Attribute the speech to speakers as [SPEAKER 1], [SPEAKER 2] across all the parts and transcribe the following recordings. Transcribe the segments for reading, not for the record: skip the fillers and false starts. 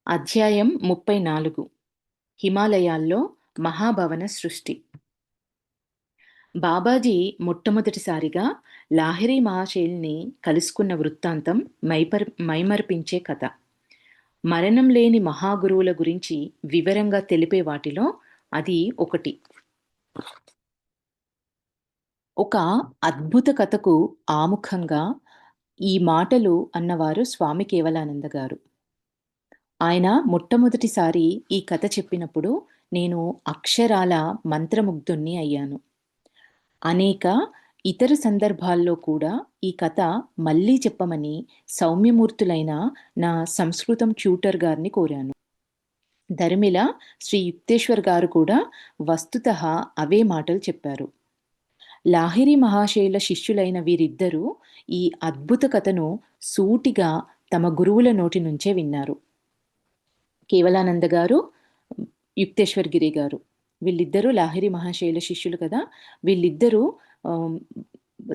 [SPEAKER 1] అధ్యాయం 34 హిమాలయాల్లో మహాభవన సృష్టి. బాబాజీ మొట్టమొదటిసారిగా లాహిరి మహాశయుల్ని కలుసుకున్న వృత్తాంతం మైమరిపించే కథ. మరణం లేని మహాగురువుల గురించి వివరంగా తెలిపే వాటిలో అది ఒకటి. ఒక అద్భుత కథకు ఆముఖంగా ఈ మాటలు అన్నవారు స్వామి కేవలానంద గారు. ఆయన మొట్టమొదటిసారి ఈ కథ చెప్పినప్పుడు నేను అక్షరాల మంత్రముగ్ధుణ్ణి అయ్యాను. అనేక ఇతర సందర్భాల్లో కూడా ఈ కథ మళ్ళీ చెప్పమని సౌమ్యమూర్తులైన నా సంస్కృతం ట్యూటర్ గారిని కోరాను. ధర్మిల శ్రీ యుక్తేశ్వర్ గారు కూడా వస్తుతః అవే మాటలు చెప్పారు. లాహిరి మహాశయుల శిష్యులైన వీరిద్దరూ ఈ అద్భుత కథను సూటిగా తమ గురువుల నోటి నుంచే విన్నారు. కేవలానంద గారు, యుక్తేశ్వర్ గిరి గారు, వీళ్ళిద్దరూ లాహిరి మహాశయుల శిష్యులు కదా. వీళ్ళిద్దరూ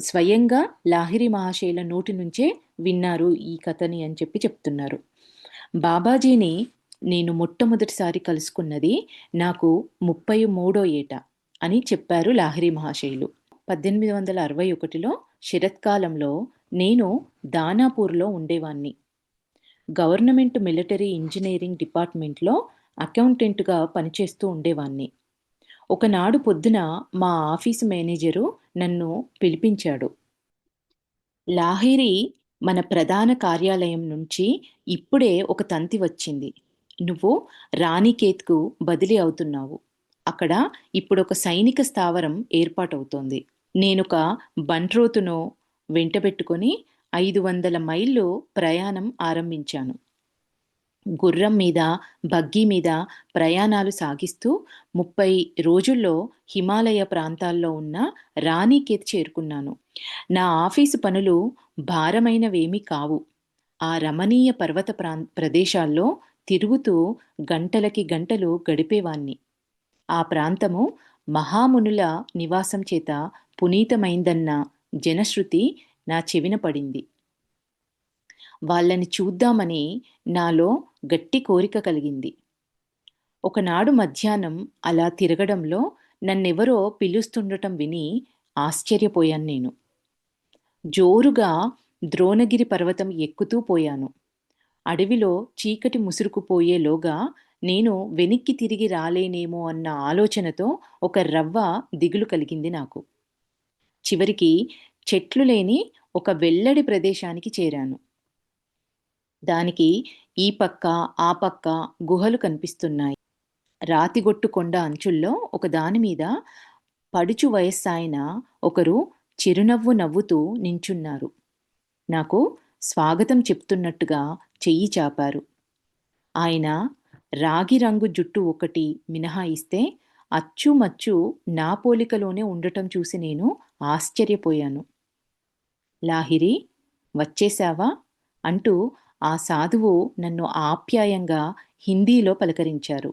[SPEAKER 1] స్వయంగా లాహిరి మహాశయుల నోటి నుంచే విన్నారు ఈ కథని అని చెప్పి చెప్తున్నారు. బాబాజీని నేను మొట్టమొదటిసారి కలుసుకున్నది నాకు 33వ ఏట అని చెప్పారు లాహిరి మహాశయులు. 1861లో శరత్కాలంలో నేను దానాపూర్లో ఉండేవాణ్ణి. గవర్నమెంట్ మిలిటరీ ఇంజనీరింగ్ డిపార్ట్మెంట్లో అకౌంటెంట్గా పనిచేస్తూ ఉండేవాణ్ణి. ఒకనాడు పొద్దున మా ఆఫీసు మేనేజరు నన్ను పిలిపించాడు. లాహిరి, మన ప్రధాన కార్యాలయం నుంచి ఇప్పుడే ఒక తంతి వచ్చింది. నువ్వు రాణికేత్కు బదిలీ అవుతున్నావు. అక్కడ ఇప్పుడొక సైనిక స్థావరం ఏర్పాటవుతోంది. నేనొక బంట్రోతును వెంటబెట్టుకొని 500 మైళ్ళు ప్రయాణం ఆరంభించాను. గుర్రం మీద, బగ్గీ మీద ప్రయాణాలు సాగిస్తూ 30 రోజుల్లో హిమాలయ ప్రాంతాల్లో ఉన్న రాణికేత్ చేరుకున్నాను. నా ఆఫీసు పనులు భారమైనవేమీ కావు. ఆ రమణీయ పర్వత ప్రదేశాల్లో తిరుగుతూ గంటలకి గంటలు గడిపేవాణ్ణి. ఆ ప్రాంతము మహామునుల నివాసం చేత పునీతమైందన్న జనశ్రుతి నా చెవిన పడింది. వాళ్ళని చూద్దామని నాలో గట్టి కోరిక కలిగింది. ఒకనాడు మధ్యాహ్నం అలా తిరగడంలో నన్నెవరో పిలుస్తుండటం విని ఆశ్చర్యపోయాను నేను. జోరుగా ద్రోణగిరి పర్వతం ఎక్కుతూ పోయాను. అడవిలో చీకటి ముసురుకుపోయేలోగా నేను వెనక్కి తిరిగి రాలేనేమో అన్న ఆలోచనతో ఒక రవ్వ దిగులు కలిగింది నాకు. చివరికి చెట్లు లేని ఒక వెల్లడి ప్రదేశానికి చేరాను. దానికి ఈ పక్క ఆ పక్క గుహలు కనిపిస్తున్నాయి. రాతిగొట్టు కొండ అంచుల్లో ఒక దానిమీద పడుచు వయస్సాయన ఒకరు చిరునవ్వు నవ్వుతూ నించున్నారు. నాకు స్వాగతం చెప్తున్నట్టుగా చెయ్యి చాపారు. ఆయన రాగి రంగు జుట్టు ఒకటి మినహాయిస్తే అచ్చుమచ్చు నా పోలికలోనే ఉండటం చూసి నేను ఆశ్చర్యపోయాను. లాహిరి, వచ్చేశావా అంటూ ఆ సాధువు నన్ను ఆప్యాయంగా హిందీలో పలకరించారు.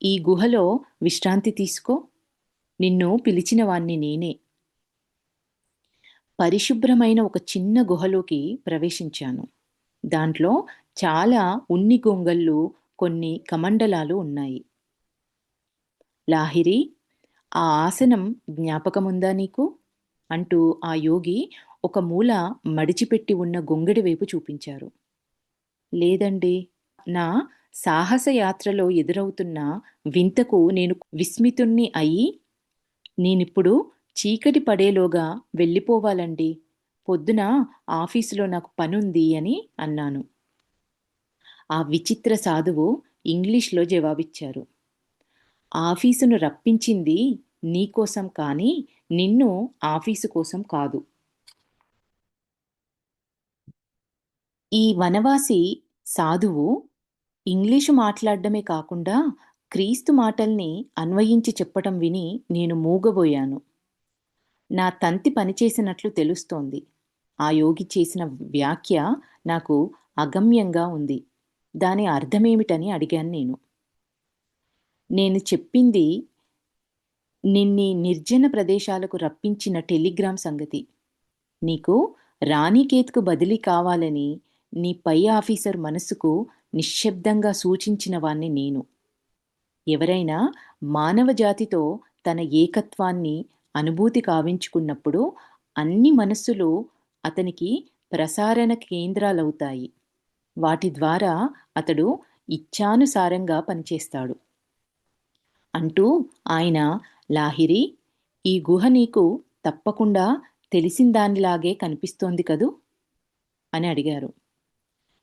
[SPEAKER 1] ఈ గుహలో విశ్రాంతి తీసుకో. నిన్ను పిలిచిన వాణ్ణి నేనే. పరిశుభ్రమైన ఒక చిన్న గుహలోకి ప్రవేశించాను. దాంట్లో చాలా ఉన్ని గొంగళ్ళు, కొన్ని కమండలాలు ఉన్నాయి. లాహిరి, ఆ ఆసనం జ్ఞాపకముందా నీకు అంటూ ఆ యోగి ఒక మూల మడిచిపెట్టి ఉన్న గొంగడి వైపు చూపించారు. లేదండి, నా సాహసయాత్రలో ఎదురవుతున్న వింతకు నేను విస్మితుణ్ణి అయి నేనిప్పుడు చీకటి పడేలోగా వెళ్ళిపోవాలండి. పొద్దున ఆఫీసులో నాకు పనుంది అని అన్నాను. ఆ విచిత్ర సాధువు ఇంగ్లీష్లో జవాబిచ్చారు. ఆఫీసును రప్పించింది నీకోసం కానీ నిన్ను ఆఫీసు కోసం కాదు. ఈ వనవాసి సాధువు ఇంగ్లీషు మాట్లాడడమే కాకుండా క్రీస్తు మాటల్ని అన్వయించి చెప్పటం విని నేను మూగబోయాను. నా తంతి పనిచేసినట్లు తెలుస్తోంది. ఆ యోగి చేసిన వ్యాఖ్య నాకు అగమ్యంగా ఉంది. దాని అర్థమేమిటని అడిగాను నేను. నేను చెప్పింది నిన్నీ నిర్జన ప్రదేశాలకు రప్పించిన టెలిగ్రామ్ సంగతి. నీకు రాణికేత్కు బదిలీ కావాలని నీ పై ఆఫీసర్ మనసుకు నిశ్శబ్దంగా సూచించిన వాణ్ణి నేను. ఎవరైనా మానవ జాతితో తన ఏకత్వాన్ని అనుభూతి కావించుకున్నప్పుడు అన్ని మనస్సులు అతనికి ప్రసారణ కేంద్రాలవుతాయి. వాటి ద్వారా అతడు ఇచ్ఛానుసారంగా పనిచేస్తాడు. అంటూ ఆయన, లాహిరి, ఈ గుహ నీకు తప్పకుండా తెలిసిందానిలాగే కనిపిస్తోంది కదూ అని అడిగారు.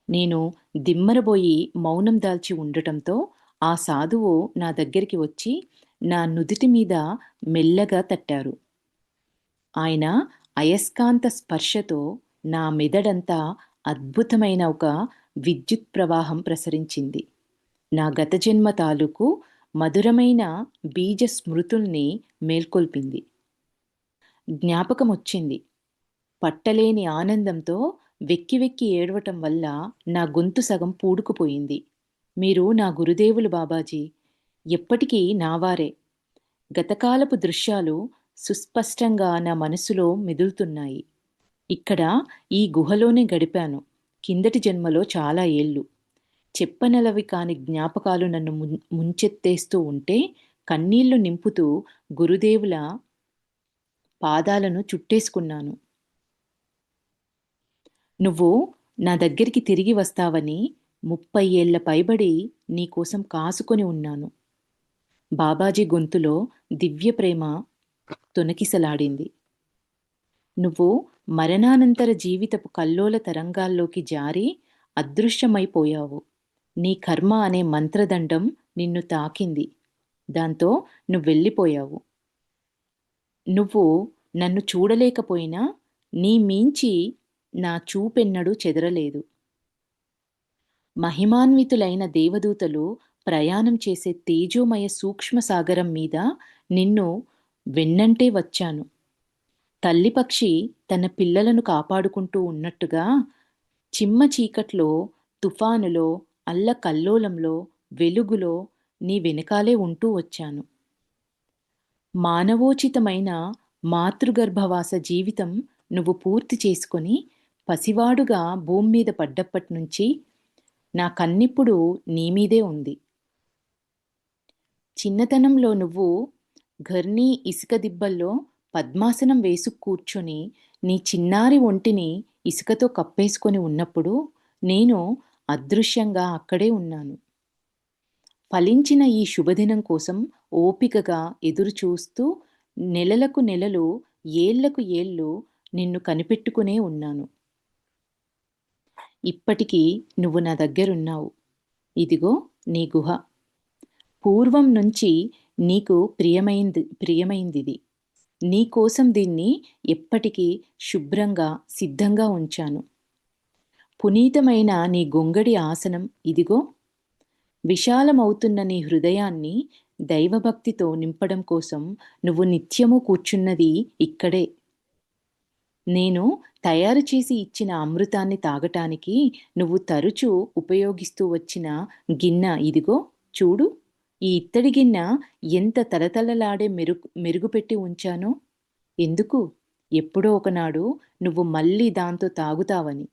[SPEAKER 1] నేను దిమ్మరబోయి మౌనం దాల్చి ఉండటంతో ఆ సాధువు నా దగ్గరికి వచ్చి నా నుదిటి మీద మెల్లగా తట్టారు. ఆయన అయస్కాంత స్పర్శతో నా మెదడంతా అద్భుతమైన ఒక విద్యుత్ ప్రవాహం ప్రసరించింది. నా గత జన్మ తాలూకు మధురమైన బీజ స్మృతుల్ని మేల్కొల్పింది. జ్ఞాపకమొచ్చింది. పట్టలేని ఆనందంతో వెక్కి వెక్కి ఏడవటం వల్ల నా గొంతు సగం పూడుకుపోయింది. మీరు నా గురుదేవులు బాబాజీ. ఎప్పటికీ నావారే. గతకాలపు దృశ్యాలు సుస్పష్టంగా నా మనసులో మెదులుతున్నాయి. ఇక్కడ ఈ గుహలోనే గడిపాను. కిందటి జన్మలో చాలా ఏళ్ళు. చెప్పనలవి కాని జ్ఞాపకాలు నన్ను ముంచెత్తేస్తూ ఉంటే కన్నీళ్లు నింపుతూ గురుదేవుల పాదాలను చుట్టేసుకున్నాను. నువ్వు నా దగ్గరికి తిరిగి వస్తావని 30 ఏళ్ల పైబడి నీకోసం కాసుకొని ఉన్నాను. బాబాజీ గొంతులో దివ్య ప్రేమ తొణకిసలాడింది. నువ్వు మరణానంతర జీవితపు కల్లోల తరంగాల్లోకి జారి అదృశ్యమైపోయావు. నీ కర్మ అనే మంత్రదండం నిన్ను తాకింది. దాంతో నువ్వెళ్ళిపోయావు. నువ్వు నన్ను చూడలేకపోయినా నీ మీంచి నా చూపెన్నడూ చెదరలేదు. మహిమాన్వితులైన దేవదూతలు ప్రయాణం చేసే తేజోమయ సూక్ష్మ సాగరం మీద నిన్ను వెన్నంటే వచ్చాను. తల్లిపక్షి తన పిల్లలను కాపాడుకుంటూ ఉన్నట్టుగా చిమ్మ చీకట్లో, తుఫానులో, అల్లకల్లోలంలో, వెలుగులో నీ వెనకాలే ఉంటూ వచ్చాను. మానవోచితమైన మాతృగర్భవాస జీవితం నువ్వు పూర్తి చేసుకొని పసివాడుగా భూమ్మీద పడ్డప్పట్నుంచి నా కన్నిప్పుడు నీమీదే ఉంది. చిన్నతనంలో నువ్వు ఘర్నీ ఇసుక దిబ్బల్లో పద్మాసనం వేసు కూర్చొని నీ చిన్నారి ఒంటిని ఇసుకతో కప్పేసుకొని ఉన్నప్పుడు నేను అదృశ్యంగా అక్కడే ఉన్నాను. ఫలించిన ఈ శుభదినం కోసం ఓపికగా ఎదురుచూస్తూ నెలలకు నెలలు, ఏళ్లకు ఏళ్ళు నిన్ను కనిపెట్టుకునే ఉన్నాను. ఇప్పటికీ నువ్వు నా దగ్గరున్నావు. ఇదిగో నీ గుహ. పూర్వం నుంచి నీకు ప్రియమైందిది. నీకోసం దీన్ని ఎప్పటికీ శుభ్రంగా సిద్ధంగా ఉంచాను. పునీతమైన నీ గొంగడి ఆసనం ఇదిగో. విశాలమవుతున్న నీ హృదయాన్ని దైవభక్తితో నింపడం కోసం నువ్వు నిత్యము కూర్చున్నది ఇక్కడే. నేను తయారు చేసి ఇచ్చిన అమృతాన్ని తాగటానికి నువ్వు తరచూ ఉపయోగిస్తూ వచ్చిన గిన్నె ఇదిగో చూడు. ఈ ఇత్తడి గిన్నె ఎంత తలతలలాడే మెరుగుపెట్టి ఉంచానో. ఎందుకు? ఎప్పుడో ఒకనాడు నువ్వు మళ్ళీ దాంతో తాగుతావని.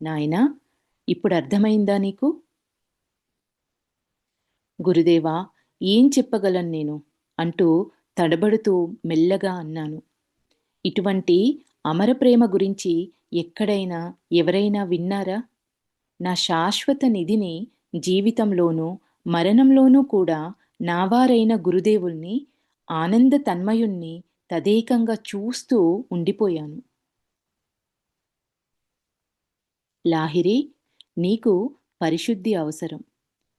[SPEAKER 1] నాయనా, ఇప్పుడు అర్థమైందా నీకు? గురుదేవా, ఏం చెప్పగలను నేను అంటూ తడబడుతూ మెల్లగా అన్నాను. ఇటువంటి అమర ప్రేమ గురించి ఎక్కడైనా ఎవరైనా విన్నారా? నా శాశ్వత నిధిని జీవితంలోనూ మరణంలోనూ కూడా నావారైన గురుదేవుల్ని, ఆనంద తన్మయుణ్ణి తదేకంగా చూస్తూ ఉండిపోయాను. లాహిరి, నీకు పరిశుద్ధి అవసరం.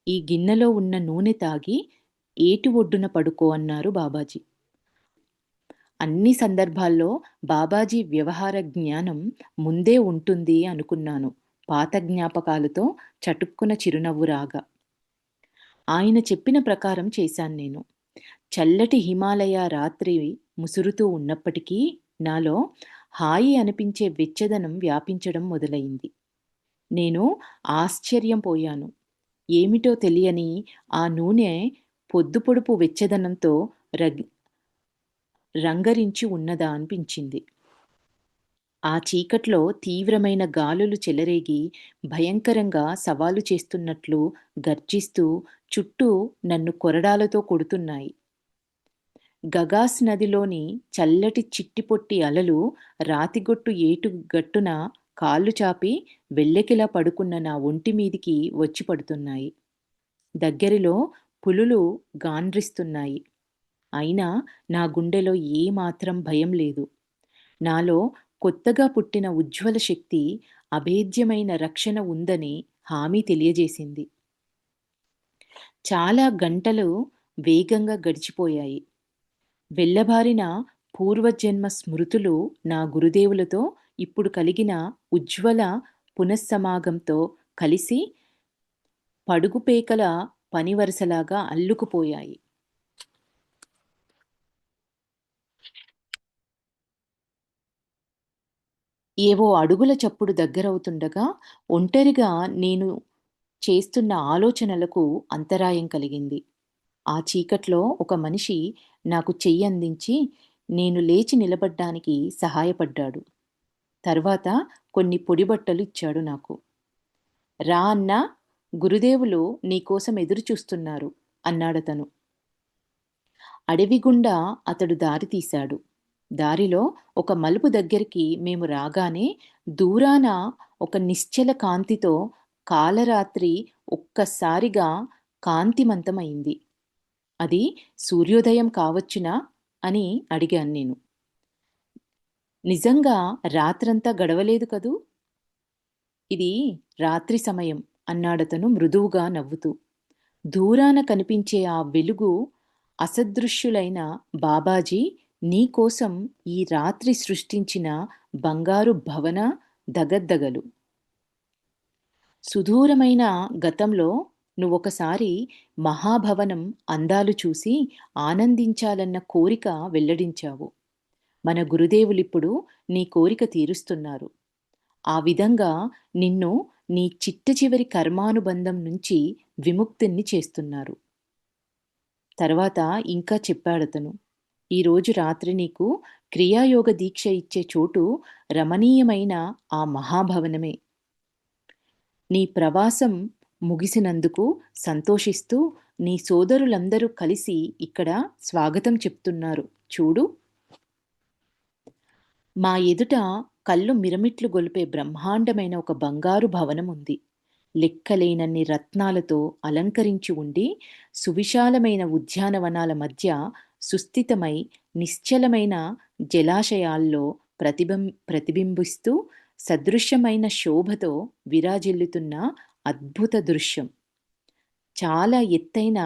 [SPEAKER 1] ఈ గిన్నెలో ఉన్న నూనె తాగి ఏటి ఒడ్డున పడుకో అన్నారు బాబాజీ. అన్ని సందర్భాల్లో బాబాజీ వ్యవహార జ్ఞానం ముందే ఉంటుంది అనుకున్నాను. పాత జ్ఞాపకాలతో చటుక్కున చిరునవ్వు రాగా. ఆయన చెప్పిన ప్రకారం చేశాను నేను. చల్లటి హిమాలయ రాత్రి ముసురుతూ ఉన్నప్పటికీ నాలో హాయి అనిపించే వెచ్చదనం వ్యాపించడం మొదలైంది. నేను ఆశ్చర్యం పోయాను. ఏమిటో తెలియని ఆ నూనె పొద్దుపొడుపు వెచ్చదనంతో రంగరించి ఉన్నదా అనిపించింది. ఆ చీకట్లో తీవ్రమైన గాలులు చెలరేగి భయంకరంగా సవాలు చేస్తున్నట్లు గర్జిస్తూ చుట్టూ నన్ను కొరడాలతో కొడుతున్నాయి. గగాస్ నదిలోని చల్లటి చిట్టిపొట్టి అలలు రాతిగొట్టు ఏటు గట్టున కాళ్ళు చాపి వెల్లకిలా పడుకున్న నా ఒంటి మీదికి వచ్చి పడుతున్నాయి. దగ్గరలో పులులు గాండ్రిస్తున్నాయి. అయినా నా గుండెలో ఏమాత్రం భయం లేదు. నాలో కొత్తగా పుట్టిన ఉజ్వల శక్తి, అభేద్యమైన రక్షణ ఉందని హామీ తెలియజేసింది. చాలా గంటలు వేగంగా గడిచిపోయాయి. వెళ్ళబారిన పూర్వజన్మ స్మృతులు నా గురుదేవులతో ఇప్పుడు కలిగిన ఉజ్వల పునఃసమాగంతో కలిసి పడుగుపేకల పనివరసలాగా అల్లుకుపోయాయి. ఏవో అడుగుల చప్పుడు దగ్గరవుతుండగా ఒంటరిగా నేను చేస్తున్న ఆలోచనలకు అంతరాయం కలిగింది. ఆ చీకట్లో ఒక మనిషి నాకు చెయ్యందించి నేను లేచి నిలబడ్డానికి సహాయపడ్డాడు. తర్వాత కొన్ని పొడిబట్టలు ఇచ్చాడు నాకు. రా అన్నా, గురుదేవులు నీకోసం ఎదురుచూస్తున్నారు అన్నాడతను. అడవి గుండా అతడు దారి తీశాడు. దారిలో ఒక మలుపు దగ్గరికి మేము రాగానే దూరాన ఒక నిశ్చల కాంతితో కాలరాత్రి ఒక్కసారిగా కాంతిమంతమైంది. అది సూర్యోదయం కావచ్చునా అని అడిగాను నేను. నిజంగా రాత్రంతా గడవలేదు కదూ! ఇది రాత్రి సమయం అన్నాడతను మృదువుగా నవ్వుతూ. దూరాన కనిపించే ఆ వెలుగు అసదృశ్యులైన బాబాజీ నీకోసం ఈ రాత్రి సృష్టించిన బంగారు భవన దగద్దగలు. సుదూరమైన గతంలో నువ్వొకసారి మహాభవనం అందాలు చూసి ఆనందించాలన్న కోరిక వెల్లడించావు. మన గురుదేవులిప్పుడు నీ కోరిక తీరుస్తున్నారు. ఆ విధంగా నిన్ను నీ చిట్టచివరి కర్మానుబంధం నుంచి విముక్తుణ్ణి చేస్తున్నారు. తర్వాత ఇంకా చెప్పాడతను. ఈరోజు రాత్రి నీకు క్రియాయోగ దీక్ష ఇచ్చే చోటు రమణీయమైన ఆ మహాభవనమే. నీ ప్రవాసం ముగిసినందుకు సంతోషిస్తూ నీ సోదరులందరూ కలిసి ఇక్కడ స్వాగతం చెప్తున్నారు చూడు. మా ఎదుట కళ్ళు మిరమిట్లు గొలిపే బ్రహ్మాండమైన ఒక బంగారు భవనం ఉంది. లెక్కలేనన్ని రత్నాలతో అలంకరించి ఉండి, సువిశాలమైన ఉద్యానవనాల మధ్య సుస్థితమై నిశ్చలమైన జలాశయాల్లో ప్రతిబింబిస్తూ సదృశ్యమైన శోభతో విరాజిల్లుతున్న అద్భుత దృశ్యం. చాలా ఎత్తైన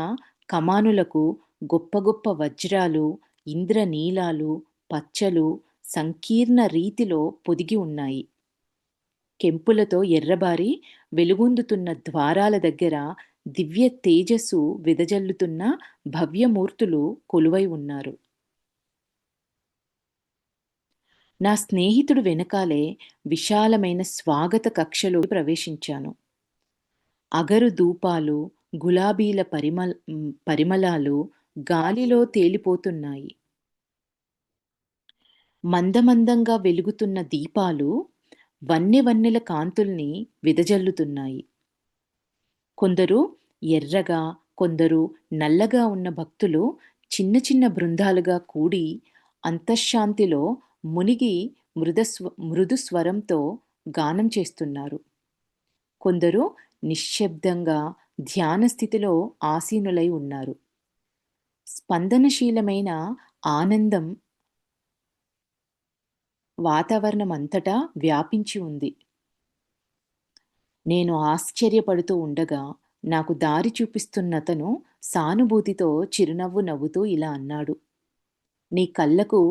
[SPEAKER 1] కమానులకు గొప్ప గొప్ప వజ్రాలు, ఇంద్రనీలాలు, పచ్చలు సంకీర్ణ రీతిలో పొదిగి ఉన్నాయి. కెంపులతో ఎర్రబారి వెలుగొందుతున్న ద్వారాల దగ్గర దివ్య తేజస్సు వెదజల్లుతున్న భవ్యమూర్తులు కొలువై ఉన్నారు. నా స్నేహితుడు వెనకాలే విశాలమైన స్వాగత కక్షలో ప్రవేశించాను. అగరు ధూపాలు, గులాబీల పరిమళాలు గాలిలో తేలిపోతున్నాయి. మందమందంగా వెలుగుతున్న దీపాలు వన్నెవన్నెల కాంతుల్ని వెదజల్లుతున్నాయి. కొందరు ఎర్రగా, కొందరు నల్లగా ఉన్న భక్తులు చిన్న చిన్న బృందాలుగా కూడి అంతఃశాంతిలో మునిగి మృదు స్వరంతో గానం చేస్తున్నారు. కొందరు నిశ్శబ్దంగా ధ్యాన స్థితిలో ఆసీనులై ఉన్నారు. స్పందనశీలమైన ఆనందం వాతావరణం అంతటా వ్యాపించి ఉంది. నేను ఆశ్చర్యపడుతూ ఉండగా నాకు దారి చూపిస్తున్నతను సానుభూతితో చిరునవ్వు నవ్వుతూ ఇలా అన్నాడు. నీ కళ్ళకు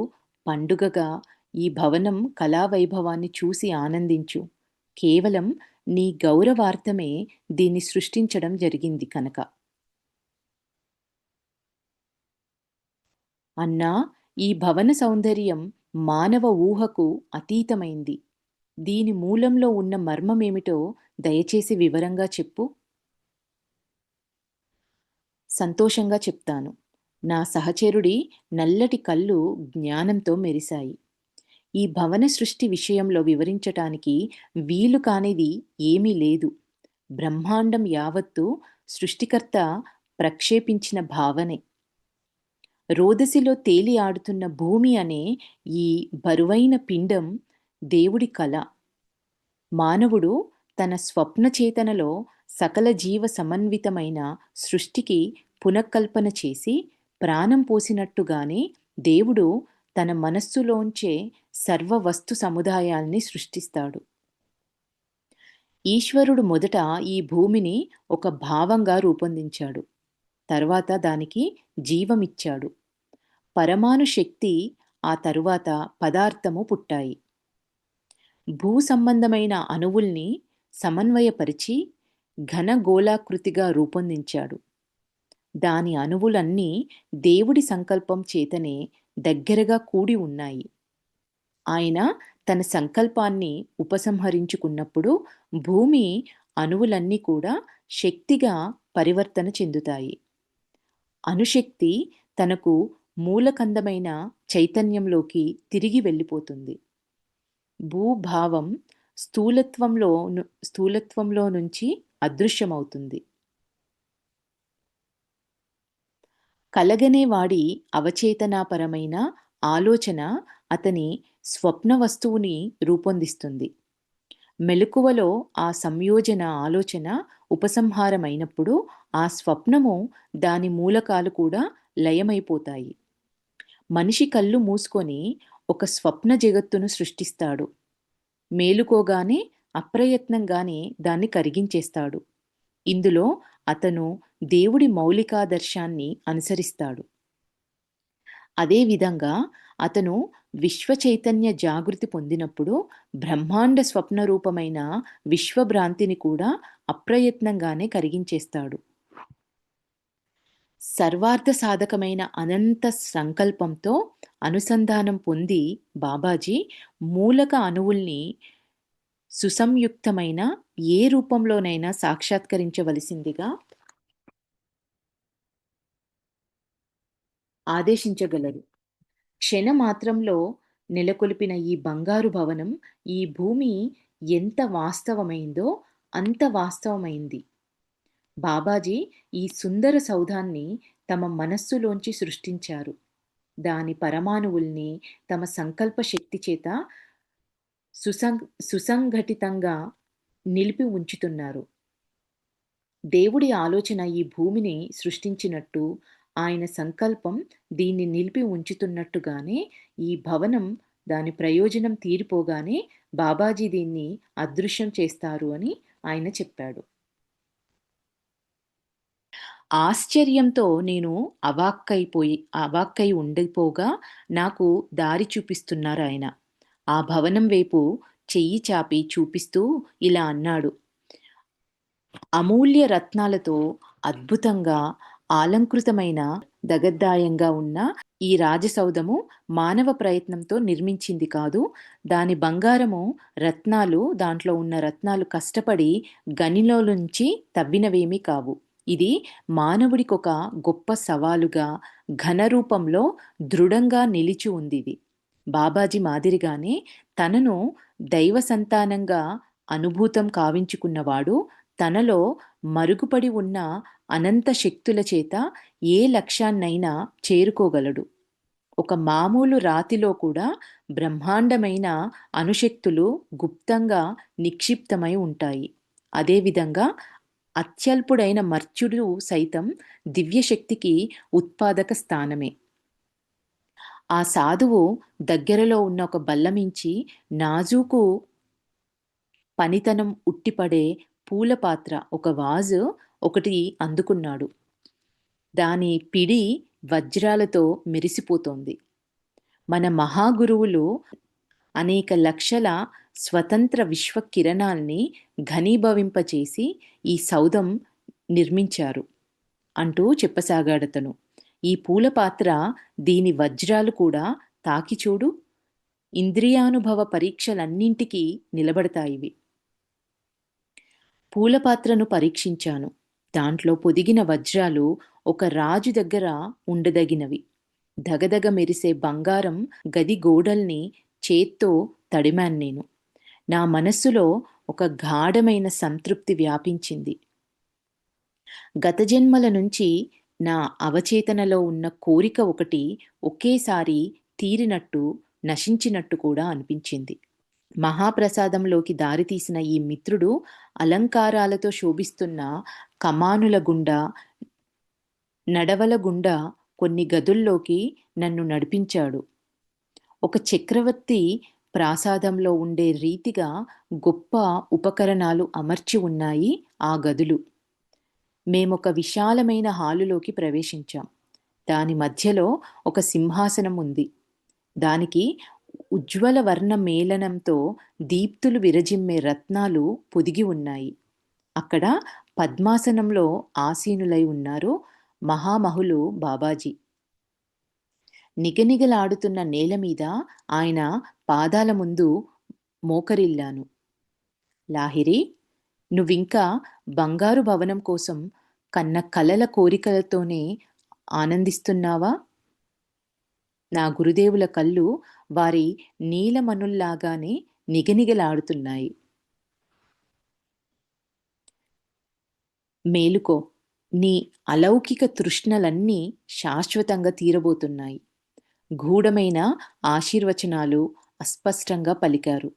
[SPEAKER 1] పండుగగా ఈ భవనం కళావైభవాన్ని చూసి ఆనందించు. కేవలం నీ గౌరవార్థమే దీన్ని సృష్టించడం జరిగింది కనుక. అన్నా, ఈ భవన సౌందర్యం మానవ ఊహకు అతీతమైంది. దీని మూలంలో ఉన్న మర్మమేమిటో దయచేసి వివరంగా చెప్పు. సంతోషంగా చెప్తాను. నా సహచరుడి నల్లటి కళ్ళు జ్ఞానంతో మెరిశాయి. ఈ భవన సృష్టి విషయంలో వివరించటానికి వీలు కానిది ఏమీ లేదు. బ్రహ్మాండం యావత్తు సృష్టికర్త ప్రక్షేపించిన భావనే. రోదసిలో తేలి ఆడుతున్న భూమి అనే ఈ బరువైన పిండం దేవుడి కల. మానవుడు తన స్వప్న చేతనలో సకల జీవ సమన్వితమైన సృష్టికి పునఃకల్పన చేసి ప్రాణం పోసినట్టుగానే దేవుడు తన మనస్సులోంచే సర్వ వస్తు సముదాయాల్ని సృష్టిస్తాడు. ఈశ్వరుడు మొదట ఈ భూమిని ఒక భావంగా రూపొందించాడు. తర్వాత దానికి జీవమిచ్చాడు. పరమాణు శక్తి, ఆ తరువాత పదార్థము పుట్టాయి. భూ సంబంధమైన అణువుల్ని సమన్వయపరిచి ఘనగోళాకృతిగా రూపొందించాడు. దాని అణువులన్నీ దేవుడి సంకల్పం చేతనే దగ్గరగా కూడి ఉన్నాయి. ఆయన తన సంకల్పాన్ని ఉపసంహరించుకున్నప్పుడు భూమి అణువులన్నీ కూడా శక్తిగా పరివర్తన చెందుతాయి. అణుశక్తి తనకు మూలకందమైన చైతన్యంలోకి తిరిగి వెళ్ళిపోతుంది. భూభావం స్థూలత్వంలో నుంచి అదృశ్యమవుతుంది. కలగనేవాడి అవచేతనాపరమైన ఆలోచన అతని స్వప్న వస్తువుని రూపొందిస్తుంది. మెలకువలో ఆ సంయోజన ఆలోచన ఉపసంహారమైనప్పుడు ఆ స్వప్నము, దాని మూలకాలు కూడా లయమైపోతాయి. మనిషి కళ్ళు మూసుకొని ఒక స్వప్న జగత్తును సృష్టిస్తాడు. మేలుకోగానే అప్రయత్నంగానే దాన్ని కరిగించేస్తాడు. ఇందులో అతను దేవుడి మౌలికాదర్శాన్ని అనుసరిస్తాడు. అదేవిధంగా అతను విశ్వచైతన్య జాగృతి పొందినప్పుడు బ్రహ్మాండ స్వప్నరూపమైన విశ్వభ్రాంతిని కూడా అప్రయత్నంగానే కరిగించేస్తాడు. సర్వార్థ సాధకమైన అనంత సంకల్పంతో అనుసంధానం పొంది బాబాజీ మూలక అణువుల్ని సుసంయుక్తమైన ఏ రూపంలోనైనా సాక్షాత్కరించవలసిందిగా ఆదేశించగలరు. క్షణమాత్రంలో నెలకొల్పిన ఈ బంగారు భవనం, ఈ భూమి ఎంత వాస్తవమైందో అంత వాస్తవమైంది. బాబాజీ ఈ సుందర సౌధాన్ని తమ మనస్సులోంచి సృష్టించారు. దాని పరమాణువుల్ని తమ సంకల్ప శక్తి చేత సుసంఘటితంగా నిలిపి ఉంచుతున్నారు. దేవుడి ఆలోచన ఈ భూమిని సృష్టించినట్టు, ఆయన సంకల్పం దీన్ని నిలిపి ఉంచుతున్నట్టుగానే ఈ భవనం, దాని ప్రయోజనం తీరిపోగానే బాబాజీ దీన్ని అదృశ్యం చేస్తారు అని ఆయన చెప్పాడు. ఆశ్చర్యంతో నేను అవాక్కై ఉండిపోగా నాకు దారి చూపిస్తున్నారు ఆయన. ఆ భవనం వైపు చెయ్యి చాపి చూపిస్తూ ఇలా అన్నాడు. అమూల్య రత్నాలతో అద్భుతంగా ఆలంకృతమైన దగద్దాయంగా ఉన్న ఈ రాజసౌధము మానవ ప్రయత్నంతో నిర్మించింది కాదు. దాని బంగారము, రత్నాలు, దాంట్లో ఉన్న రత్నాలు కష్టపడి గనిలో నుంచి తవ్వినవేమీ కావు. ఇది మానవుడికొక గొప్ప సవాలుగా ఘనరూపంలో దృఢంగా నిలిచి ఉంది. బాబాజీ మాదిరిగానే తనను దైవ సంతానంగా అనుభూతం కావించుకున్నవాడు తనలో మరుగుపడి ఉన్న అనంత శక్తుల చేత ఏ లక్ష్యాన్నైనా చేరుకోగలడు. ఒక మామూలు రాతిలో కూడా బ్రహ్మాండమైన అణుశక్తులు గుప్తంగా నిక్షిప్తమై ఉంటాయి. అదేవిధంగా అత్యల్పుడైన మర్త్యుడు సైతం దివ్యశక్తికి ఉత్పాదక స్థానమే. ఆ సాధువు దగ్గరలో ఉన్న ఒక బల్లమించి నాజూకు పనితనం ఉట్టిపడే పూల పాత్ర, ఒక వాజు ఒకటి అందుకున్నాడు. దాని పిడి వజ్రాలతో మెరిసిపోతోంది. మన మహాగురువులు అనేక లక్షల స్వతంత్ర విశ్వ కిరణాల్ని ఘనీభవింపచేసి ఈ సౌధం నిర్మించారు అంటూ చెప్పసాగాడతను. ఈ పూల పాత్ర, దీని వజ్రాలు కూడా తాకి చూడు. ఇంద్రియానుభవ పరీక్షలన్నింటికీ నిలబడతాయివి. పూలపాత్రను పరీక్షించాను. దాంట్లో పొదిగిన వజ్రాలు ఒక రాజు దగ్గర ఉండదగినవి. దగదగ మెరిసే బంగారం గది గోడల్ని చేత్తో తడిమాను నేను. నా మనస్సులో ఒక గాఢమైన సంతృప్తి వ్యాపించింది. గత జన్మల నుంచి నా అవచేతనలో ఉన్న కోరిక ఒకటి ఒకేసారి తీరినట్టు, నశించినట్టు కూడా అనిపించింది. మహాప్రసాదంలోకి దారితీసిన ఈ మిత్రుడు అలంకారాలతో శోభిస్తున్న కమానుల గుండా, నడవల గుండా కొన్ని గదుల్లోకి నన్ను నడిపించాడు. ఒక చక్రవర్తి ప్రాసాదంలో ఉండే రీతిగా గొప్ప ఉపకరణాలు అమర్చి ఉన్నాయి ఆ గదులు. మేమొక విశాలమైన హాలులోకి ప్రవేశించాం. దాని మధ్యలో ఒక సింహాసనం ఉంది. దానికి ఉజ్వల వర్ణ మేలనంతో దీప్తులు విరజిమ్మే రత్నాలు పొదిగి ఉన్నాయి. అక్కడ పద్మాసనంలో ఆసీనులై ఉన్నారు మహామహులు బాబాజీ. నిగనిగలాడుతున్న నేలమీద ఆయన పాదాల ముందు మోకరిల్లాను. లాహిరి, నువ్వింకా బంగారు భవనం కోసం కన్న కలల కోరికలతోనే ఆనందిస్తున్నావా? నా గురుదేవుల కళ్ళు వారి నీలమణుల్లాగానే నిగనిగలాడుతున్నాయి. మేలుకో, నీ అలౌకిక తృష్ణలన్నీ శాశ్వతంగా తీరబోతున్నాయి. గూఢమైన ఆశీర్వచనాలు అస్పష్టంగా పలికారు.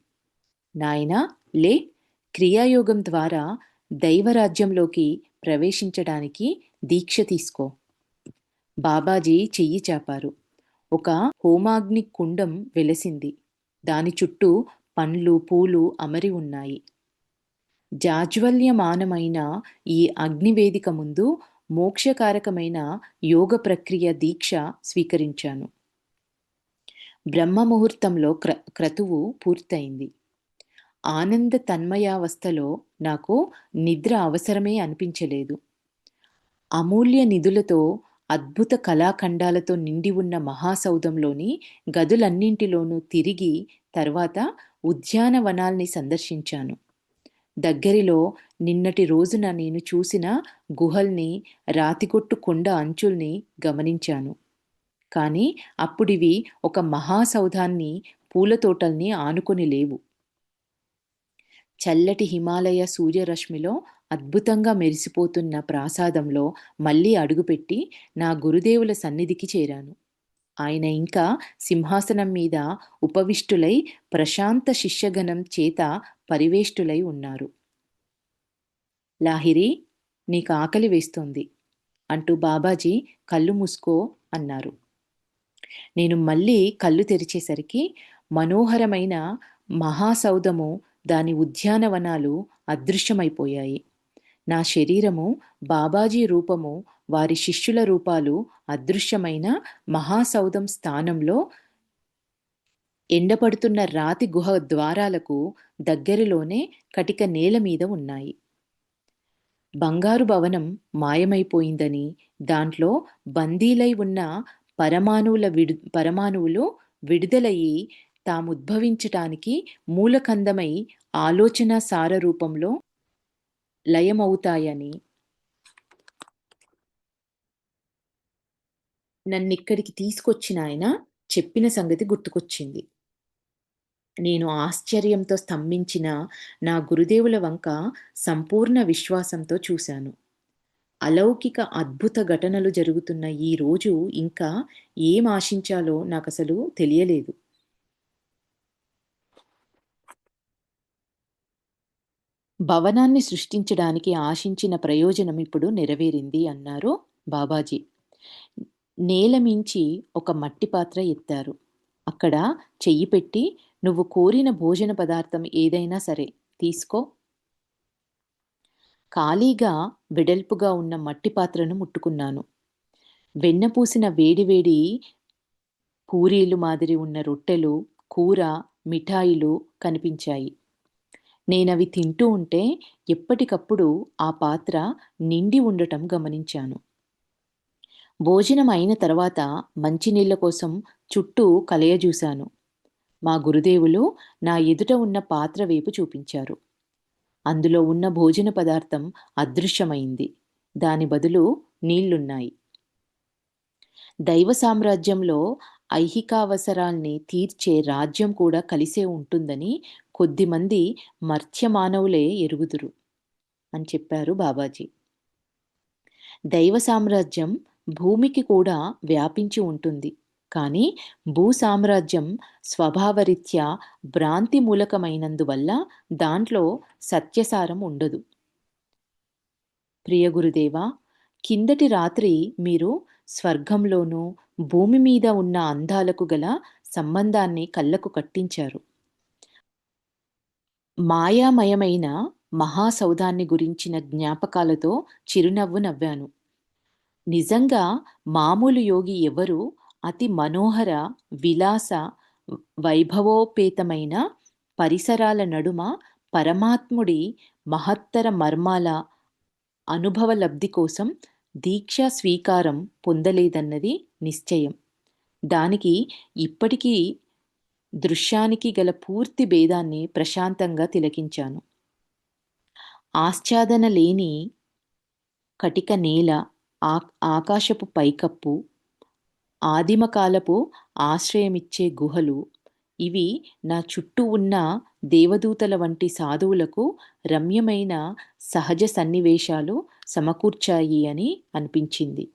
[SPEAKER 1] నాయనా, లే, క్రియాయోగం ద్వారా దైవరాజ్యంలోకి ప్రవేశించడానికి దీక్ష తీసుకో. బాబాజీ చెయ్యి చాపారు. ఒక హోమాగ్ని కుండం వెలసింది. దాని చుట్టూ పండ్లు, పూలు అమరి ఉన్నాయి. జాజ్వల్యమానమైన ఈ అగ్నివేదిక ముందు మోక్షకారకమైన యోగ ప్రక్రియ దీక్ష స్వీకరించాను. బ్రహ్మముహూర్తంలో క్రతువు పూర్తయింది. ఆనంద తన్మయావస్థలో నాకు నిద్ర అవసరమే అనిపించలేదు. అమూల్య నిధులతో, అద్భుత కళాఖండాలతో నిండి ఉన్న మహాసౌధంలోని గదులన్నింటిలోనూ తిరిగి తర్వాత ఉద్యానవనాల్ని సందర్శించాను. దగ్గరిలో నిన్నటి రోజున నేను చూసిన గుహల్ని, రాతిగొట్టు కొండ అంచుల్ని గమనించాను. కానీ అప్పుడివి ఒక మహాసౌధాన్ని, పూలతోటల్ని ఆనుకొని లేవు. చల్లటి హిమాలయ సూర్యరశ్మిలో అద్భుతంగా మెరిసిపోతున్న ప్రాసాదంలో మళ్ళీ అడుగుపెట్టి నా గురుదేవుల సన్నిధికి చేరాను. ఆయన ఇంకా సింహాసనం మీద ఉపవిష్టులై ప్రశాంత శిష్యగణం చేత పరివేష్టులై ఉన్నారు. లాహిరి, నీకు ఆకలి వేస్తోంది అంటూ బాబాజీ కళ్ళు మూసుకో అన్నారు. నేను మళ్ళీ కళ్ళు తెరిచేసరికి మనోహరమైన మహాసౌధము, దాని ఉద్యానవనాలు అదృశ్యమైపోయాయి. నా శరీరము, బాబాజీ రూపము, వారి శిష్యుల రూపాలు అదృశ్యమైన మహాసౌధం స్థానంలో ఎండపడుతున్న రాతి గుహ ద్వారాలకు దగ్గరలోనే కటిక నేల మీద ఉన్నాయి. బంగారు భవనం మాయమైపోయిందని, దాంట్లో బందీలై ఉన్న పరమాణువులు విడుదలయ్యి తాముద్భవించటానికి మూలకందమై ఆలోచన సార రూపంలో లయమవుతాయని నన్నిక్కడికి తీసుకొచ్చిన ఆయన చెప్పిన సంగతి గుర్తుకొచ్చింది. నేను ఆశ్చర్యంతో స్తంభించిన నా గురుదేవుల వంక సంపూర్ణ విశ్వాసంతో చూశాను. అలౌకిక అద్భుత ఘటనలు జరుగుతున్న ఈ రోజు ఇంకా ఏం ఆశించాలో నాకసలు తెలియలేదు. భవనాన్ని సృష్టించడానికి ఆశించిన ప్రయోజనం ఇప్పుడు నెరవేరింది అన్నారు బాబాజీ. నేలమించి ఒక మట్టి పాత్ర ఎత్తారు. అక్కడ చెయ్యి పెట్టి, నువ్వు కోరిన భోజన పదార్థం ఏదైనా సరే తీసుకో. ఖాళీగా వెడల్పుగా ఉన్న మట్టి పాత్రను ముట్టుకున్నాను. వెన్నపూసిన వేడివేడి పూరీలు మాదిరి ఉన్న రొట్టెలు, కూర, మిఠాయిలు కనిపించాయి. నేనవి తింటూ ఉంటే ఎప్పటికప్పుడు ఆ పాత్ర నిండి ఉండటం గమనించాను. భోజనం అయిన తర్వాత మంచినీళ్ల కోసం చుట్టూ కలయజూశాను. మా గురుదేవులు నా ఎదుట ఉన్న పాత్ర వైపు చూపించారు. అందులో ఉన్న భోజన పదార్థం అదృశ్యమైంది. దాని బదులు నీళ్లున్నాయి. దైవ సామ్రాజ్యంలో ఐహికావసరాల్ని తీర్చే రాజ్యం కూడా కలిసే ఉంటుందని కొద్దిమంది మర్త్య మానవులే ఎరుగుదురు అని చెప్పారు బాబాజీ. దైవ సామ్రాజ్యం భూమికి కూడా వ్యాపించి ఉంటుంది. కానీ భూ సామ్రాజ్యం స్వభావరీత్యా భ్రాంతి మూలకమైనందువల్ల దాంట్లో సత్యసారం ఉండదు. ప్రియ గురుదేవా, కిందటి రాత్రి మీరు స్వర్గంలోనూ భూమి మీద ఉన్న అందాలకు గల సంబంధాన్ని కళ్ళకు కట్టించారు. మాయామయమైన మహాసౌధాన్ని గురించిన జ్ఞాపకాలతో చిరునవ్వు నవ్వాను. నిజంగా మామూలు యోగి ఎవరు అతి మనోహర విలాస వైభవోపేతమైన పరిసరాల నడుమ పరమాత్ముడి మహత్తర మర్మాల అనుభవ లబ్ధి కోసం దీక్షా స్వీకారం పొందలేదన్నది నిశ్చయం. దానికి ఇప్పటికీ దృశ్యానికి గల పూర్తి భేదాన్ని ప్రశాంతంగా తిలకించాను. ఆశ్చాదన లేని కటిక నేల, ఆకాశపు పైకప్పు, ఆదిమకాలపు ఆశ్రయమిచ్చే గుహలు, ఇవి నా చుట్టూ ఉన్న దేవదూతల వంటి సాధువులకు రమ్యమైన సహజ సన్నివేశాలు సమకూర్చాయి అని అనిపించింది.